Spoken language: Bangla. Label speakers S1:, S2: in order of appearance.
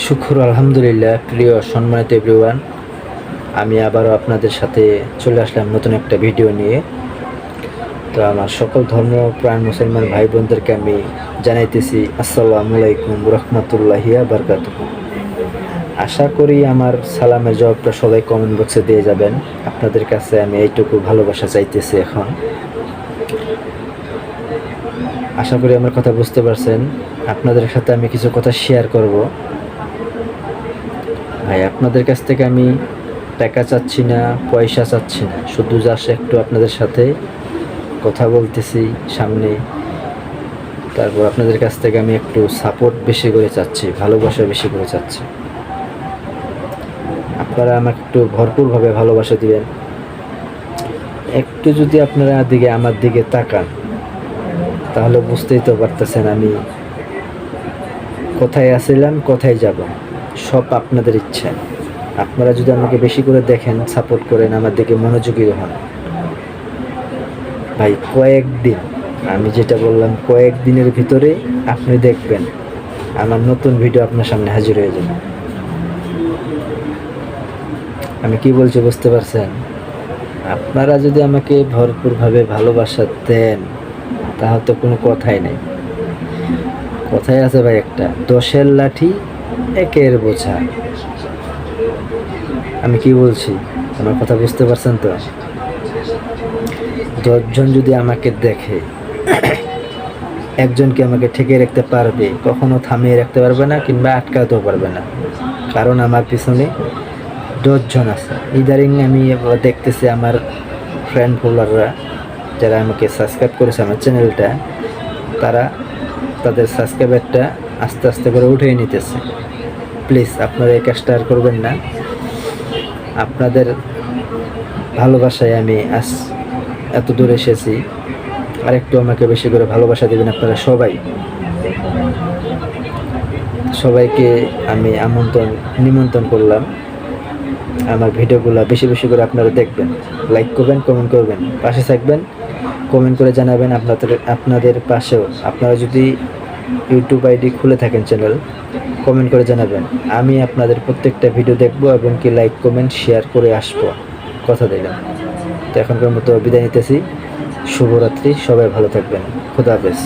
S1: শুকর আলহামদুলিল্লাহ। প্রিয় সম্মানিত এভরিওয়ান, আমি আবারও আপনাদের সাথে চলে আসলাম নতুন একটা ভিডিও নিয়ে। তো আমার সকল ধর্মপ্রাণ মুসলমান ভাই বোনদেরকে আমি জানাইতেছি আসসালামু আলাইকুম রহমতুল্লাহি বারকাতুহু। আশা করি আমার সালামের জবাবটা সবাই কমেন্ট বক্সে দিয়ে যাবেন। আপনাদের কাছে আমি এইটুকু ভালোবাসা চাইতেছি। এখন আশা করি আমার কথা বুঝতে পারছেন। আপনাদের সাথে আমি কিছু কথা শেয়ার করব। ভাই, আপনাদের কাছ থেকে আমি টাকা চাচ্ছি না, পয়সা চাচ্ছি না, শুধু জাস্ট একটু আপনাদের সাথে কথা বলতেছি সামনে। তারপর আপনাদের কাছ থেকে আমি একটু সাপোর্ট বেশি করে চাচ্ছি, ভালোবাসা বেশি করে চাচ্ছি। আপনারা আমাকে একটু ভরপুরভাবে ভালোবাসা দিবেন। একটু যদি আপনারা আমার দিকে তাকান, তাহলে বুঝতেই তো পারতেছেন আমি কোথায় আসছিলাম, কোথায় যাব। সব আপনাদের ইচ্ছা। আপনারা যদি আমাকে বেশি করে দেখেন, সাপোর্ট করেন, আমার দিকে মনোযোগী হন, ভাই কয়েকদিন, আমি যেটা বললাম কয়েকদিনের ভিতরে আপনি দেখবেন আমার নতুন ভিডিও আপনার সামনে হাজির হয়ে যাবে। আমি কি বলছি বুঝতে পারছেন? আপনারা যদি আমাকে ভরপুরভাবে ভালোবাসা দেন, তাহলে তো কোনো কথাই নেই। কথাই আছে ভাই একটা, 10-এর লাঠি 1-এর বোঝা। আমি কি বলছি, আমার কথা বুঝতে পারছেন তো? 10 জন যদি আমাকে দেখে, একজনকে আমাকে ঠেকে রাখতে পারবে, কখনো থামিয়ে রাখতে পারবে না, কিংবা আটকাতেও পারবে না। কারণ আমার পিছনে 10 জন আছে। ইদারিং আমি দেখতেছি আমার ফ্রেন্ড ফলোয়াররা যারা আমাকে সাবস্ক্রাইব করেছে আমার চ্যানেলটা, তারা তাদের সাবস্ক্রাইবারটা আস্তে আস্তে করে উঠিয়ে নিতেছে। প্লিজ আপনারা এই কাজটা আর করবেন না। আপনাদের ভালোবাসায় আমি আজ এত দূর এসেছি। আর একটু আমাকে বেশি করে ভালোবাসা দেবেন আপনারা সবাই। সবাইকে আমি নিমন্ত্রণ করলাম আমার ভিডিওগুলো বেশি বেশি করে আপনারা দেখবেন, লাইক করবেন, কমেন্ট করবেন, পাশে থাকবেন, কমেন্ট করে জানাবেন আপনাদের পাশেও আপনারা যদি ইউটিউব আইডি খুলে থাকেন চ্যানেল, কমেন্ট করে জানাবেন। আমি আপনাদের প্রত্যেকটা ভিডিও দেখব এবং কি লাইক কমেন্ট শেয়ার করে আসবো, কথা দিলাম। তো এখনকার মতো বিদায় নিতেছি। শুভরাত্রি, সবাই ভালো থাকবেন। খোদা হাফেজ।